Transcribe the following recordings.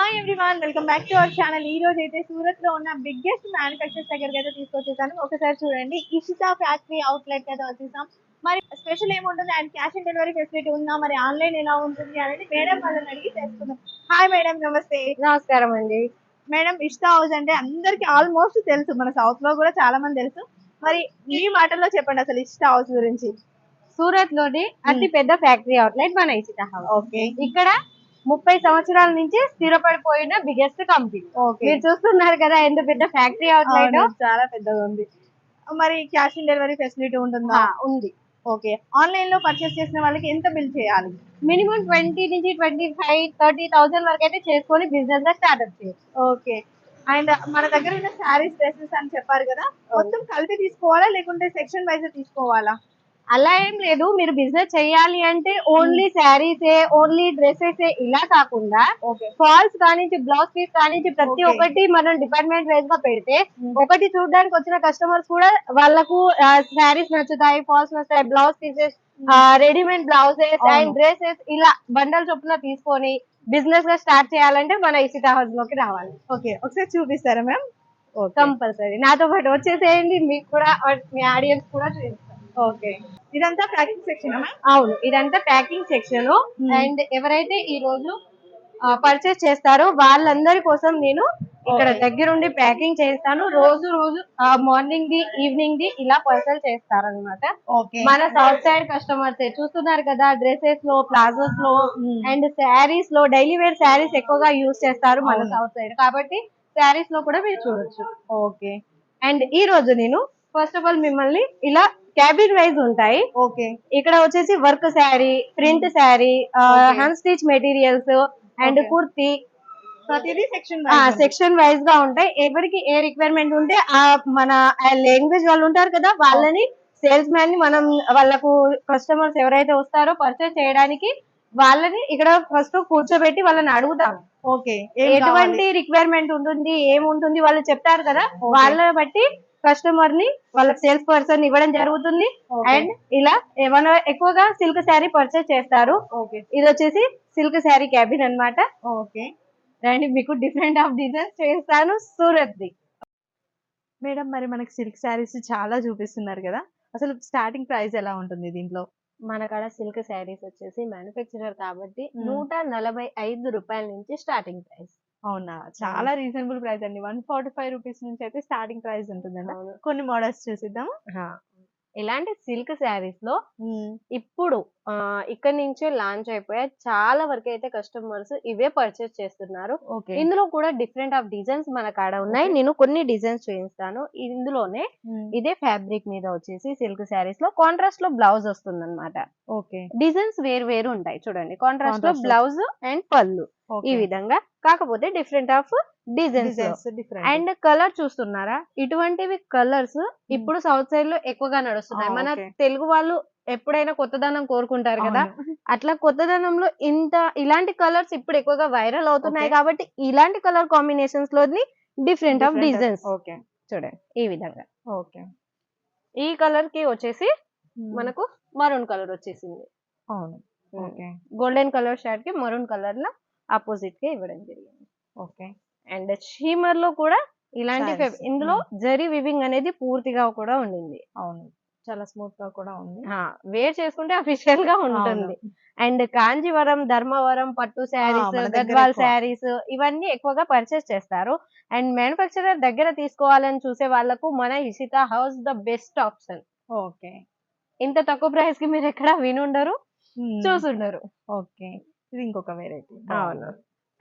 Hi everyone, welcome back to our channel. ఈ రోజు అయితే సూరత్ లో ఉన్న బిగ్గెస్ట్ మ్యానుఫ్యాక్చర్స్ దగ్గరికి అయితే తీసుకొచ్చేసాను. ఒకసారి చూడండి, ఇషితా ఫ్యాక్టరీ అవుట్లెట్ అయితే వచ్చేసాం. మరి స్పెషల్ ఏముంటుంది and cash on delivery facility ఉందా, మరి ఆన్లైన్ ఎలా ఉంటుంది అనేది మేడం వాళ్ళని అడిగి తెలుసుకుందాం. హాయ్ మేడం, నమస్తే. నమస్కారం అండి. మేడం, ఇషితా హౌస్ అంటే అందరికి ఆల్మోస్ట్ తెలుసు, మన సౌత్ లో కూడా చాలా మంది తెలుసు. మరి మీ మాటల్లో చెప్పండి అసలు ఇషితా హౌస్ గురించి. సూరత్ లోని అతి పెద్ద ఫ్యాక్టరీ అవుట్లెట్ మన ఇషితా హౌస్. ఓకే. ఇక్కడ 30 సంవత్సరాల నుంచి స్థిరపడిపోయిన బిగ్గెస్ట్ కంపెనీ. ఓకే. మీరు చూస్తున్నారు కదా ఎంత పెద్ద ఫ్యాక్టరీ అవుట్లెట్. చాలా పెద్దగా ఉంది. మరి క్యాష్ ఆన్ డెలివరీ ఫెసిలిటీ ఉంటుందా? ఉంది. ఓకే. ఆన్లైన్ లో పర్చేస్ చేసిన వాళ్ళకి ఎంత బిల్ చేయాలి? మినిమం 20 నుంచి 25-30,000 వరకు అయితే చేసుకొని బిజినెస్ గా స్టార్ట్అప్ చేయొచ్చు. ఓకే. అండ్ మన దగ్గర ఉన్న శారీస్, డ్రెస్సెస్ అని చెప్పారు కదా, మొత్తం కలిపి తీసుకోవాలా లేకుంటే సెక్షన్ వైజ్ తీసుకోవాలా? అలా ఏం లేదు. మీరు బిజినెస్ చేయాలి అంటే ఓన్లీ శారీసే, ఓన్లీ డ్రెస్సెస్ ఇలా కాకుండా ఫాల్స్ కానించి బ్లౌజ్ పీస్ కానించి ప్రతి ఒక్కటి మనం డిపార్ట్మెంట్ వైజ్ గా పెడితే ఒకటి చూడడానికి వచ్చిన కస్టమర్స్ కూడా వాళ్ళకు శారీస్ నచ్చుతాయి, ఫాల్స్ నచ్చుతాయి, blouse pieces, readymade blouses and dresses ఇలా బండల్ చొప్పున తీసుకొని బిజినెస్ గా స్టార్ట్ చేయాలంటే మన ఇషితా హౌస్ లోకి రావాలి. ఓకే, ఒకసారి చూపిస్తారా మ్యామ్? కంపల్సరీ నాతో పాటు వచ్చేసేయండి, మీకు కూడా మీ ఆడియన్స్ కూడా చూపిస్తాను. ఓకే. ఇదంతా ప్యాకింగ్ సెక్షన్? అవును, ఇదంతా ప్యాకింగ్ సెక్షన్. అండ్ ఎవరైతే ఈ రోజు పర్చేస్ చేస్తారో వాళ్ళందరి కోసం నేను ఇక్కడ దగ్గరుండి ప్యాకింగ్ చేస్తాను. రోజు మార్నింగ్ ది ఈవినింగ్ ది ఇలా పర్సల్ చేస్తారనమాట. మన సౌత్ సైడ్ కస్టమర్స్ చూస్తున్నారు కదా, డ్రెస్సెస్ లో, ప్లాజోస్ లో అండ్ శారీస్ లో, డైలీ వేర్ శారీస్ ఎక్కువగా యూజ్ చేస్తారు మన సౌత్ సైడ్, కాబట్టి శారీస్ లో కూడా మీరు చూడొచ్చు. ఓకే. అండ్ ఈ రోజు నేను ఫస్ట్ ఆఫ్ ఆల్ మిమ్మల్ని ఇలా క్యాబిన్ వైజ్ ఉంటాయి. ఓకే. ఇక్కడ వచ్చేసి work sari, print sari, hand stitch materials and kurti section wise గా ఉంటాయి. ఎవరికి ఏ రిక్వైర్మెంట్ ఉంటే ఆ మన లాంగ్వేజ్ వాళ్ళు ఉంటారు కదా, వాళ్ళని సేల్స్ మ్యాన్ ని మనం వాళ్ళకు కస్టమర్స్ ఎవరైతే వస్తారో పర్చేస్ చేయడానికి వాళ్ళని ఇక్కడ ఫస్ట్ కూర్చోబెట్టి వాళ్ళని అడుగుతాము. ఓకే. ఎటువంటి రిక్వైర్మెంట్ ఉంటుంది, ఏముంటుంది వాళ్ళు చెప్తారు కదా, వాళ్ళని బట్టి కస్టమర్ ని వాళ్ళ సేల్స్ పర్సన్ ఇవ్వడం జరుగుతుంది. అండ్ ఇలా ఏమైనా ఎక్కువగా సిల్క్ శారీ పర్చేస్ చేస్తారు. ఇది వచ్చేసి సిల్క్ శారీ క్యాబిన్ అన్నమాట. ఓకే. రండి, మీకు డిఫరెంట్ ఆఫ్ డిజైన్స్ చేస్తాను సూరత్ ది. మేడం, మరి మనకి సిల్క్ శారీస్ చాలా చూపిస్తున్నారు కదా, అసలు స్టార్టింగ్ ప్రైస్ ఎలా ఉంటుంది దీంట్లో? మన కాడ సిల్క్ శారీస్ వచ్చేసి మ్యానుఫ్యాక్చరర్ కాబట్టి 145 రూపాయల నుంచి స్టార్టింగ్ ప్రైస్. అవునా, చాలా రీజనబుల్ ప్రైస్ అండి. 145 రూపీస్ నుంచి అయితే స్టార్టింగ్ ప్రైస్ ఉంటుందండి. కొన్ని మోడల్స్ చూసిద్దాం. ఇలాంటి సిల్క్ శారీస్ లో ఇప్పుడు ఇక్కడ నుంచే లాంచ్ అయిపోయా చాలా వరకు అయితే కస్టమర్స్ ఇవే పర్చేస్ చేస్తున్నారు. ఇందులో కూడా డిఫరెంట్ ఆఫ్ డిజైన్స్ మన కాడ ఉన్నాయి. నేను కొన్ని డిజైన్స్ చూపిస్తాను. ఇందులోనే ఇదే ఫ్యాబ్రిక్ మీద వచ్చేసి సిల్క్ శారీస్ లో కాంట్రాస్ట్ లో బ్లౌజ్ వస్తుంది అనమాట. డిజైన్స్ వేరు ఉంటాయి. చూడండి, కాంట్రాస్ట్ లో బ్లౌజ్ అండ్ పళ్ళు ఈ విధంగా, కాకపోతే different of designs. And colour చూస్తున్నారా, ఇటువంటివి కలర్స్ ఇప్పుడు సౌత్ సైడ్ లో ఎక్కువగా నడుస్తున్నాయి. మన తెలుగు వాళ్ళు ఎప్పుడైనా కొత్తదనం కోరుకుంటారు కదా, అట్లా కొత్తదనంలో ఇలాంటి కలర్స్ ఇప్పుడు ఎక్కువగా వైరల్ అవుతున్నాయి. కాబట్టి ఇలాంటి కలర్ కాంబినేషన్స్ లోని డిఫరెంట్ ఆఫ్ డిజైన్స్ చూడండి ఈ విధంగా. ఈ కలర్ కి వచ్చేసి మనకు మరూన్ కలర్ వచ్చేసింది. గోల్డెన్ కలర్ షర్ట్ కి మరూన్ కలర్ లో ఆపోజిట్ గా ఇవ్వడం జరిగింది. అండ్ షీమర్ లో కూడా ఇలాంటి ఇందులో జరీ వివింగ్ అనేది పూర్తిగా కూడా ఉండింది. చాలా స్మూత్ గా కూడా ఉంది. వేర్ చేసుకుంటే అఫీషియల్ గా ఉంటుంది. అండ్ కాంజీవరం, ధర్మవరం పట్టు శారీస్, గద్వాల్ శారీస్ ఇవన్నీ ఎక్కువగా పర్చేస్ చేస్తారు. అండ్ మ్యానుఫ్యాక్చరర్ దగ్గర తీసుకోవాలని చూసే వాళ్ళకు మన Ishita house the best option. ఇంత తక్కువ ప్రైస్ కి మీరు ఎక్కడ వినుండరు, చూసుండరు. ఇది ఇంకొక వెరైటీ. అవును,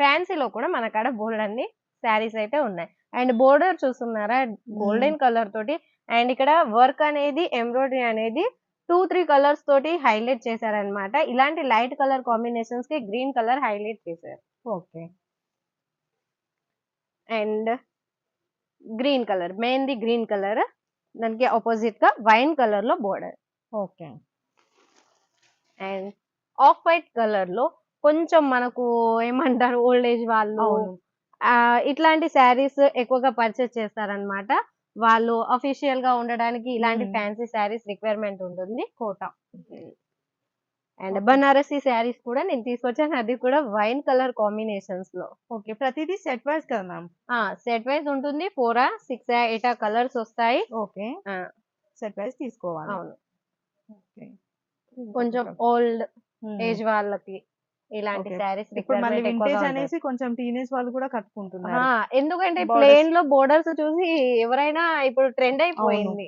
ఫ్యాన్సీలో కూడా మన కాడ బోల్డ్ అన్ని శారీస్ అయితే ఉన్నాయి. అండ్ బోర్డర్ చూస్తున్నారా, గోల్డెన్ కలర్ తోటి. అండ్ ఇక్కడ వర్క్ అనేది, ఎంబ్రాయిడరీ అనేది 2-3 కలర్స్ తోటి హైలైట్ చేశారనమాట. ఇలాంటి లైట్ కలర్ కాంబినేషన్స్ కి గ్రీన్ కలర్ హైలైట్ చేశారు. అండ్ గ్రీన్ కలర్, మెయిన్ది గ్రీన్ కలర్, దానికి ఆపోజిట్ గా వైన్ కలర్ లో border. And off white colour లో కొంచెం మనకు ఏమంటారు, ఓల్డ్ ఏజ్ వాళ్ళు ఇట్లాంటి శారీస్ ఎక్కువగా పర్చేస్ చేస్తారనమాట. వాళ్ళు అఫీషియల్ గా ఉండడానికి ఇలాంటి ఫ్యాన్సీ శారీస్ రిక్వైర్మెంట్ ఉంటుంది. Kota and Okay. బనారసి శారీస్ కూడా నేను తీసుకొచ్చాను, అది కూడా వైన్ కలర్ కాంబినేషన్స్ లో. ఓకే, ప్రతిదీ సెట్ వైస్ కదా మ్యామ్? సెట్ వైజ్ ఉంటుంది, 4 6 8 కలర్స్ వస్తాయి. ఓకే, ఆ, సెట్ వైస్ తీసుకోవాలి. అవును. ఓకే, కొంచెం ఓల్డ్ Hmm. ఏజ్ వాళ్ళకి ఇలాంటి Okay. శారీస్ ఇప్పుడు మళ్ళీ రిక్వైర్మెంట్ ఎక్కువగా వింటేజ్ ఉంటుంది. అనేసి కొంచెం టీనేజ్ వాళ్ళు కూడా కట్టుకుంటున్నారు. ఎందుకంటే Borders. ప్లేన్ లో బోర్డర్స్ చూసి ఎవరైనా ఇప్పుడు ట్రెండ్ అయిపోయింది.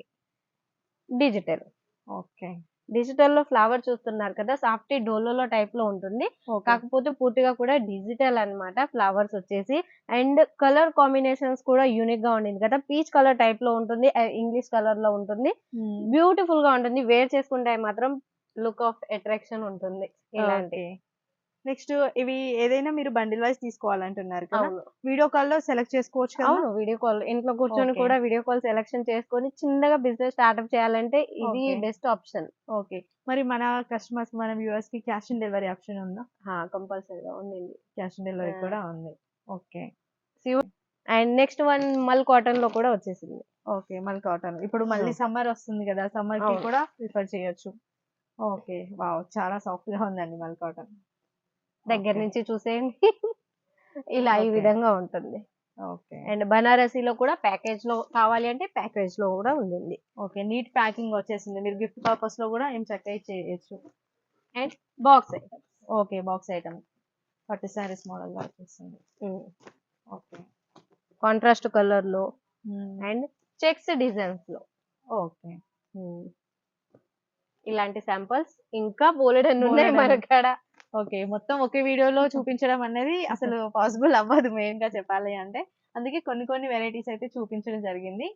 డిజిటల్ ఓకే, డిజిటల్ లో ఫ్లవర్ చూస్తున్నారు కదా, సాఫ్ట్ డోలో టైప్ లో ఉంటుంది, ఓకే, కాకపోతే పూర్తిగా కూడా డిజిటల్ అన్నమాట ఫ్లవర్స్ వచ్చేసి. అండ్ కలర్ కాంబినేషన్స్ కూడా యూనిక్ గా ఉండింది కదా, పీచ్ కలర్ టైప్ లో ఉంటుంది, ఇంగ్లీష్ కలర్ లో ఉంటుంది, బ్యూటిఫుల్ గా ఉంటుంది. వేర్ చేసుకుంటే మాత్రం లుక్ ఆఫ్ అట్రాక్షన్ ఉంటుంది ఇలాంటి. నెక్స్ట్ ఇవి ఏదైనా మీరు బండిల్ వైస్ తీసుకోవాలంటున్నారు కదా, అవును వీడియో కాల్ లో సెలెక్ట్ చేసుకోవచ్చు కదా? అవును, వీడియో కాల్ ఇంట్లో కూర్చొని Okay. కూడా వీడియో కాల్ సెలెక్షన్ చేసుకొని చిన్నగా బిజినెస్ స్టార్ట్అప్ చేయాలంటే ఇది Okay. Best option. ఓకే, మరి మన కస్టమర్స్, మన వ్యూవర్స్ కి క్యాష్ ఆన్ డెలివరీ ఆప్షన్ ఉందా? కంపల్సరీగా ఉండింది. Cash on delivery Ah. కూడా ఉంది. ఓకే, అండ్ నెక్స్ట్ వన్ మల్ కాటన్ లో కూడా వచ్చేసింది. ఓకే, మళ్ళీ కాటన్. ఇప్పుడు మళ్ళీ సమ్మర్ వస్తుంది కదా, సమ్మర్ కి అవును. కూడా ప్రిఫర్ చేయొచ్చు. ఓకే, వావ్, చాలా సాఫ్ట్ గా ఉందండి మల్ కాటన్. దగ్గర నుంచి చూసేయండి ఇలా ఈ Okay. విధంగా ఉంటుంది. ఓకే, అండ్ బనారసీలో కూడా ప్యాకేజ్ లో కావాలి అంటే ప్యాకేజ్ లో కూడా ఉండింది. ఓకే, నీట్ ప్యాకింగ్ వచ్చేసింది, మీరు గిఫ్ట్ పర్పస్ లో కూడా ఏం చక్కగా చేయొచ్చు. And box okay, box item పట్టు శారీస్ మోడల్ గా వచ్చేసింది. ఓకే, కాంట్రాస్ట్ కలర్ లో అండ్ చెక్స్ డిజైన్స్ లో. ఓకే, ఇలాంటి శాంపుల్స్ ఇంకా బోలెడన్ని ఉన్నాయి బోలెడన్ని. మన కాడ. ఓకే, మొత్తం ఒకే వీడియోలో చూపించడం అనేది అసలు పాసిబుల్ అవ్వదు మెయిన్ గా చెప్పాలి అంటే, అందుకే కొన్ని కొన్ని వెరైటీస్ అయితే చూపించడం జరిగింది.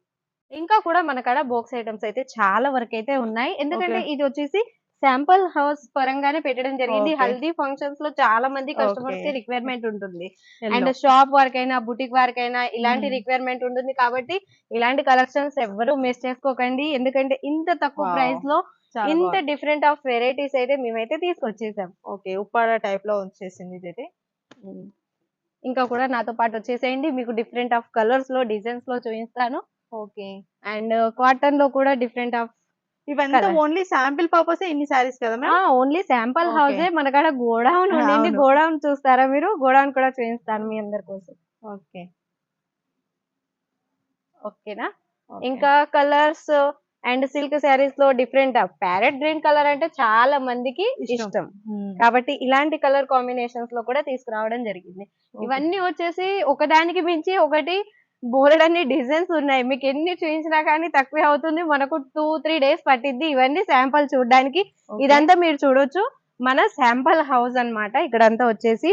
ఇంకా కూడా మన కాడ బాక్స్ ఐటమ్స్ అయితే చాలా వరకు అయితే ఉన్నాయి, ఎందుకంటే Okay. ఇది వచ్చేసి శాంపుల్ హౌస్ పరంగానే పెట్టడం జరిగింది. Okay. హల్దీ ఫంక్షన్స్ లో చాలా మంది కస్టమర్స్ కి Okay. రిక్వైర్మెంట్ ఉంటుంది. Yellow. అండ్ షాప్ వర్క్ అయినా బుటిక్ వర్క్ అయినా ఇలాంటి Hmm. రిక్వైర్మెంట్ ఉంటుంది, కాబట్టి ఇలాంటి కలెక్షన్స్ ఎవ్వరూ మిస్ చేసుకోకండి, ఎందుకంటే ఇంత తక్కువ Wow. ప్రైస్ లో చాలా ఇంత బాగుంది. డిఫరెంట్ ఆఫ్ వెరైటీస్ అయితే మేమైతే తీసుకొచ్చేసాం. ఓకే, ఉప్పాడ టైప్ లో వచ్చేసింది ఇదైతే. ఇంకా కూడా నాతో పాటు వచ్చేసేయండి, మీకు డిఫరెంట్ ఆఫ్ కలర్స్ లో డిజైన్స్ లో చూపిస్తాను. ఓకే, అండ్ కాటన్ లో కూడా డిఫరెంట్ ఆఫ్ ఇవంతా Colour. ఓన్లీ శాంపిల్ పర్పస్ ఇన్ని శారీస్ కదా మ్యామ్? Only sample Okay. హౌసే మన కాడ గోడౌన్ ఉండింది. అవును. గోడౌన్ చూస్తారా మీరు? గోడౌన్ కూడా చూపిస్తాను మీ అందరి కోసం. ఓకే, ఓకేనా? Okay. ఇంకా కలర్స్ అండ్ సిల్క్ శారీస్ లో డిఫరెంట్ ప్యారెట్ గ్రీన్ కలర్ అంటే చాలా మందికి ఇష్టం, కాబట్టి ఇలాంటి కలర్ కాంబినేషన్స్ లో కూడా తీసుకురావడం జరిగింది. Okay. ఇవన్నీ వచ్చేసి ఒకదానికి మించి ఒకటి బోలెడన్ని డిజైన్స్ ఉన్నాయి, మీకు ఎన్ని చూపించినా కానీ తక్కువే అవుతుంది, మనకు 2-3 డేస్ పట్టిద్ది ఇవన్నీ శాంపుల్ చూడడానికి. Okay. ఇదంతా మీరు చూడొచ్చు మన శాంపుల్ హౌస్ అన్నమాట. ఇక్కడంతా వచ్చేసి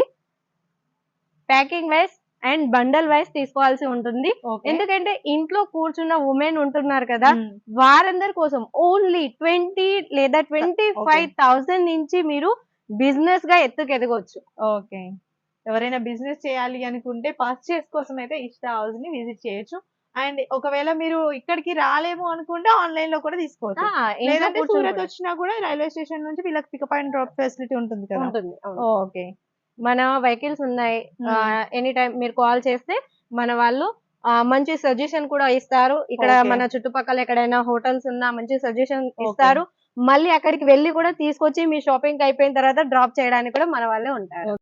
packing wise and bundle wise తీసుకోవాల్సి ఉంటుంది, Okay. ఎందుకంటే ఇంట్లో కూర్చున్న ఉమెన్ ఉంటున్నారు కదా, Hmm. వారందరి కోసం ఓన్లీ 20 లేదా 25,000 నుంచి మీరు బిజినెస్ గా ఎత్తుకెదగొచ్చు. ఓకే, ఎవరైనా బిజినెస్ చేయాలి అనుకుంటే పర్చేస్ కోసం అయితే ఇష్ట హౌస్ ని విజిట్ చేయొచ్చు. అండ్ ఒకవేళ మీరు ఇక్కడికి రాలేము అనుకుంటే ఆన్లైన్ లో కూడా తీసుకోవచ్చు. ఇంట్లో లేదంటే కూర్చొని సూరత్ కూడా వచ్చినా కూడా రైల్వే స్టేషన్ నుంచి వీళ్ళకి పికప్ అండ్ డ్రాప్ ఫెసిలిటీ ఉంటుంది కదా? ఉంటుంది. అవును. ఓకే, మన వెహికల్స్ ఉన్నాయి, Hmm. ఎనీ టైం మీరు కాల్ చేస్తే మన వాళ్ళు మంచి సజెషన్ కూడా ఇస్తారు. ఇక్కడ Okay. మన చుట్టుపక్కల ఎక్కడైనా హోటల్స్ ఉన్నా మంచి సజెషన్ ఇస్తారు. మళ్ళీ అక్కడికి వెళ్ళి కూడా తీసుకొచ్చి మీ షాపింగ్ అయిపోయిన తర్వాత డ్రాప్ చేయడానికి కూడా మన వాళ్ళే ఉంటారు.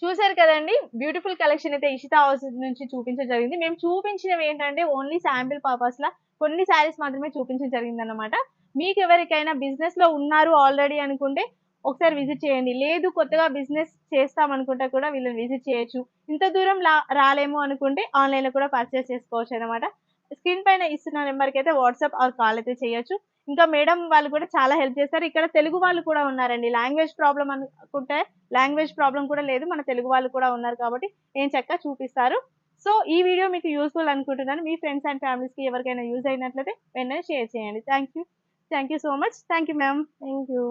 చూసారు కదండి, బ్యూటిఫుల్ కలెక్షన్ అయితే ఇషితా హౌస్ నుంచి చూపించడం జరిగింది. మేము చూపించినవి ఏంటంటే ఓన్లీ శాంపిల్ పర్పస్ లా కొన్ని శారీస్ మాత్రమే చూపించడం జరిగింది అన్నమాట. మీకు ఎవరికైనా బిజినెస్ లో ఉన్నారు ఆల్రెడీ అనుకుంటే ఒకసారి విజిట్ చేయండి, లేదు కొత్తగా బిజినెస్ చేస్తాం అనుకుంటే కూడా వీళ్ళని విజిట్ చేయొచ్చు. ఇంత దూరం రాలేము అనుకుంటే ఆన్లైన్ లో కూడా పర్చేస్ చేసుకోవచ్చు అనమాట. స్క్రీన్ పైన ఇస్తున్న నెంబర్కి అయితే వాట్సాప్ ఆర్ కాల్ అయితే చేయొచ్చు. ఇంకా మేడం వాళ్ళు కూడా చాలా హెల్ప్ చేస్తారు. ఇక్కడ తెలుగు వాళ్ళు కూడా ఉన్నారండి, లాంగ్వేజ్ ప్రాబ్లం అనుకుంటే లాంగ్వేజ్ ప్రాబ్లం కూడా లేదు, మన తెలుగు వాళ్ళు కూడా ఉన్నారు కాబట్టి నేను చక్కగా చూపిస్తారు. సో ఈ వీడియో మీకు యూస్ఫుల్ అనుకుంటున్నాను. మీ ఫ్రెండ్స్ అండ్ ఫ్యామిలీస్ కి ఎవరికైనా యూజ్ అయినట్లయితే వెంటనే షేర్ చేయండి. Thank you so much. Thank you ma'am. Thank you.